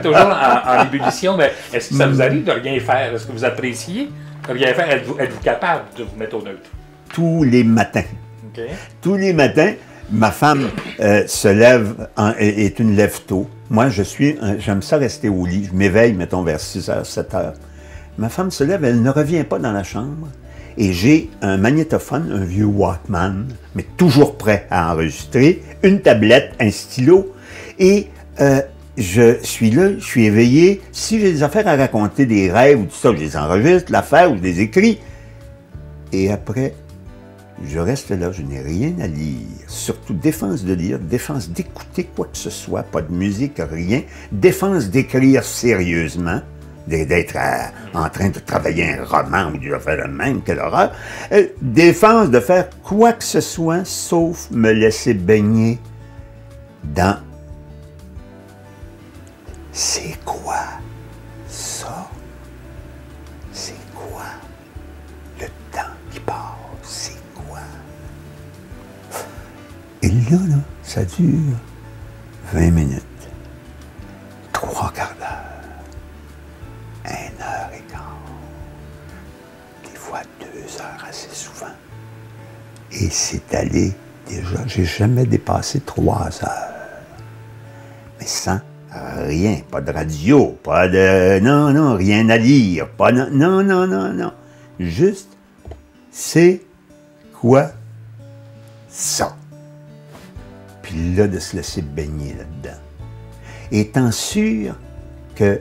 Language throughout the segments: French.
toujours en ébullition, mais est-ce que ça vous arrive de rien faire? Est-ce que vous appréciez de rien faire? Êtes-vous capable de vous mettre au neutre? Tous les matins. Okay. Tous les matins, ma femme se lève, est une lève-tôt. Moi, j'aime ça rester au lit. Je m'éveille, mettons, vers 6 heures, 7 heures. Ma femme se lève, elle ne revient pas dans la chambre. Et j'ai un magnétophone, un vieux Walkman, mais toujours prêt à enregistrer, une tablette, un stylo. Et je suis là, je suis éveillé. Si j'ai des affaires à raconter, des rêves ou tout ça, je les enregistre, l'affaire ou je les écris. Et après, je reste là, je n'ai rien à lire. Surtout défense de lire, défense d'écouter quoi que ce soit, pas de musique, rien. Défense d'écrire sérieusement, d'être en train de travailler un roman ou de faire le même, quelle horreur. Défense de faire quoi que ce soit, sauf me laisser baigner dans c'est quoi ça? C'est quoi le temps qui passe? C'est quoi? Et là, ça dure 20 minutes, 3 quarts d'heure, 1 heure et quart, des fois 2 heures assez souvent. Et c'est allé déjà, j'ai jamais dépassé 3 heures. Mais sans rien, pas de radio, pas de... Non, rien à lire, pas... Non. Juste, c'est quoi ça? Puis là, de se laisser baigner là-dedans. Étant sûr que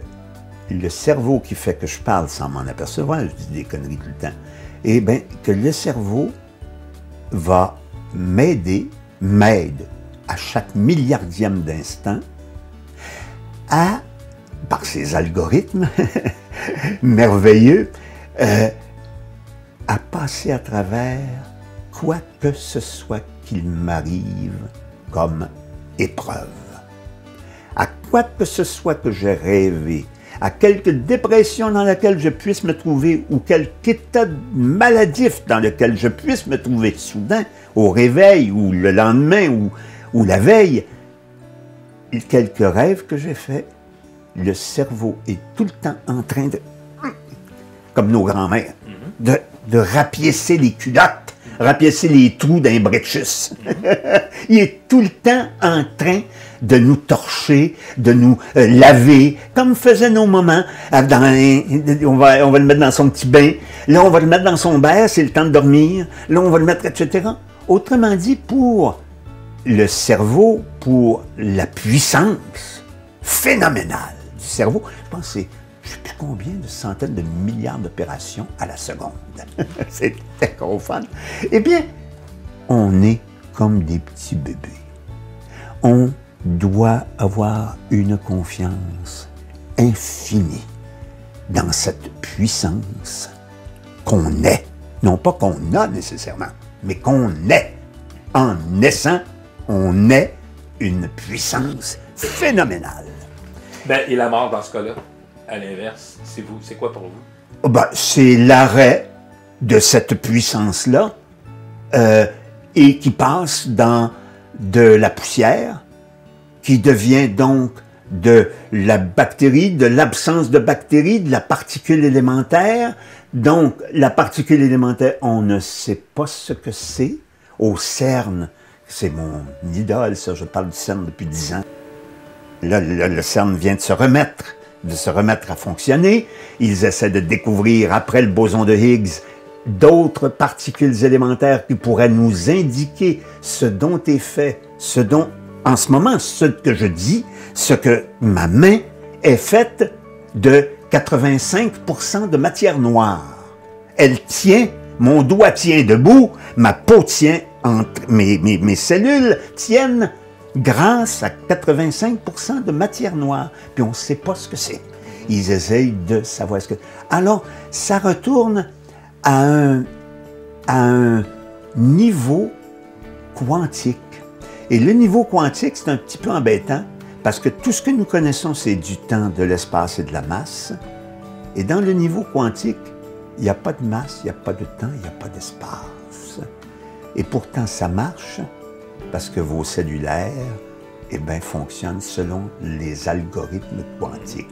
le cerveau qui fait que je parle sans m'en apercevoir, je dis des conneries tout le temps, eh bien, que le cerveau va m'aide à chaque milliardième d'instant par ses algorithmes merveilleux, à passer à travers quoi que ce soit qu'il m'arrive comme épreuve. À quoi que ce soit que j'ai rêvé, à quelque dépression dans laquelle je puisse me trouver ou quelque état maladif dans lequel je puisse me trouver soudain, au réveil ou le lendemain ou la veille, quelques rêves que j'ai faits, le cerveau est tout le temps en train de, comme nos grands-mères, de rapiécer les culottes, rapiécer les trous d'un bretchus. Il est tout le temps en train de nous torcher, de nous laver, comme faisaient nos mamans. On va le mettre dans son petit bain, là on va le mettre dans son verre, c'est le temps de dormir, là on va le mettre, etc. Autrement dit, pour le cerveau, pour la puissance phénoménale du cerveau, je pense que c'est, je ne sais plus combien de centaines de milliards d'opérations à la seconde. C'est très gros fun. Eh bien, on est comme des petits bébés. On doit avoir une confiance infinie dans cette puissance qu'on est. Non pas qu'on a nécessairement, mais qu'on est. En naissant, on est une puissance phénoménale. Ben, et la mort dans ce cas-là, à l'inverse, c'est quoi pour vous? Ben, c'est l'arrêt de cette puissance-là et qui passe dans de la poussière, qui devient donc de la bactérie, de l'absence de bactéries, de la particule élémentaire. Donc, la particule élémentaire, on ne sait pas ce que c'est. Au CERN, c'est mon idole, ça, je parle du CERN depuis 10 ans. Là, le CERN vient de se remettre à fonctionner. Ils essaient de découvrir, après le boson de Higgs, d'autres particules élémentaires qui pourraient nous indiquer ce dont est fait, ce dont, en ce moment, ce que je dis, ce que ma main est faite de 85% de matière noire. Elle tient, mon doigt tient debout, ma peau tient, mes cellules tiennent grâce à 85% de matière noire. Puis on ne sait pas ce que c'est. Ils essayent de savoir ce que... Alors, ça retourne à un niveau quantique. Et le niveau quantique, c'est un petit peu embêtant, parce que tout ce que nous connaissons, c'est du temps, de l'espace et de la masse. Et dans le niveau quantique, il n'y a pas de masse, il n'y a pas de temps, il n'y a pas d'espace. Et pourtant, ça marche, parce que vos cellulaires eh bien, fonctionne selon les algorithmes quantiques.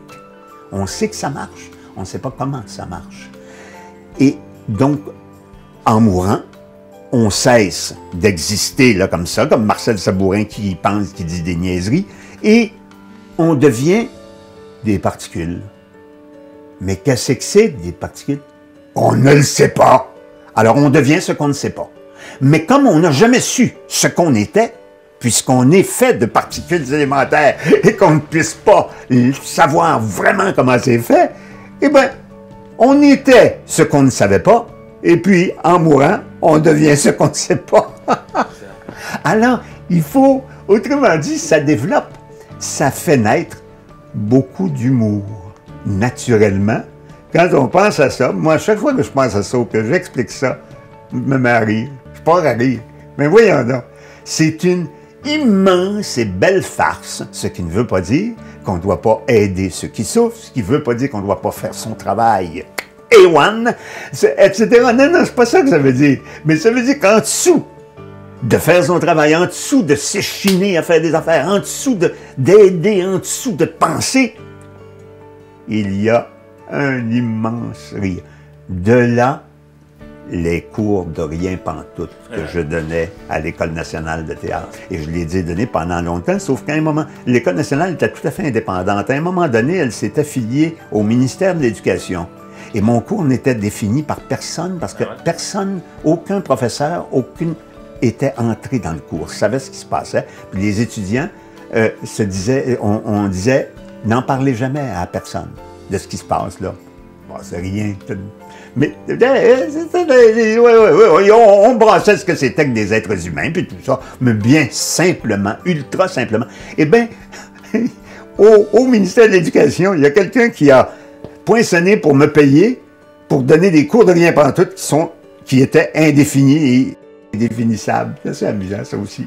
On sait que ça marche, on ne sait pas comment ça marche. Et donc, en mourant, on cesse d'exister là comme ça, comme Marcel Sabourin qui pense, qui dit des niaiseries, et on devient des particules. Mais qu'est-ce que c'est des particules? On ne le sait pas. Alors on devient ce qu'on ne sait pas. Mais comme on n'a jamais su ce qu'on était, puisqu'on est fait de particules élémentaires et qu'on ne puisse pas savoir vraiment comment c'est fait, eh bien, on était ce qu'on ne savait pas, et puis en mourant, on devient ce qu'on ne sait pas. Alors, il faut, autrement dit, ça développe, ça fait naître beaucoup d'humour. Naturellement, quand on pense à ça, moi, chaque fois que je pense à ça ou que j'explique ça, je me mets à rire. Je pars à rire. Mais voyons donc, c'est une immense et belle farce, ce qui ne veut pas dire qu'on ne doit pas aider ceux qui souffrent, ce qui ne veut pas dire qu'on ne doit pas faire son travail. A1, etc. Non, non, c'est pas ça que ça veut dire. Mais ça veut dire qu'en dessous de faire son travail, en dessous de s'échiner à faire des affaires, en dessous d'aider, en dessous de penser, il y a un immense rire. De là, les cours de rien pantoute que je donnais à l'École nationale de théâtre. Et je les ai donnés pendant longtemps, sauf qu'à un moment, l'École nationale était tout à fait indépendante. À un moment donné, elle s'est affiliée au ministère de l'Éducation. Et mon cours n'était défini par personne, parce que personne, aucun professeur, aucune était entré dans le cours, savait ce qui se passait. Puis les étudiants se disaient, on disait, n'en parlez jamais à personne de ce qui se passe là. Bon, c'est rien. Mais on brassait ce que c'était que des êtres humains, puis tout ça, mais bien simplement, ultra simplement. Eh bien, au ministère de l'Éducation, il y a quelqu'un qui a poinçonné pour me payer, pour donner des cours de rien pantoute qui étaient indéfinis et indéfinissables. C'est amusant, ça aussi.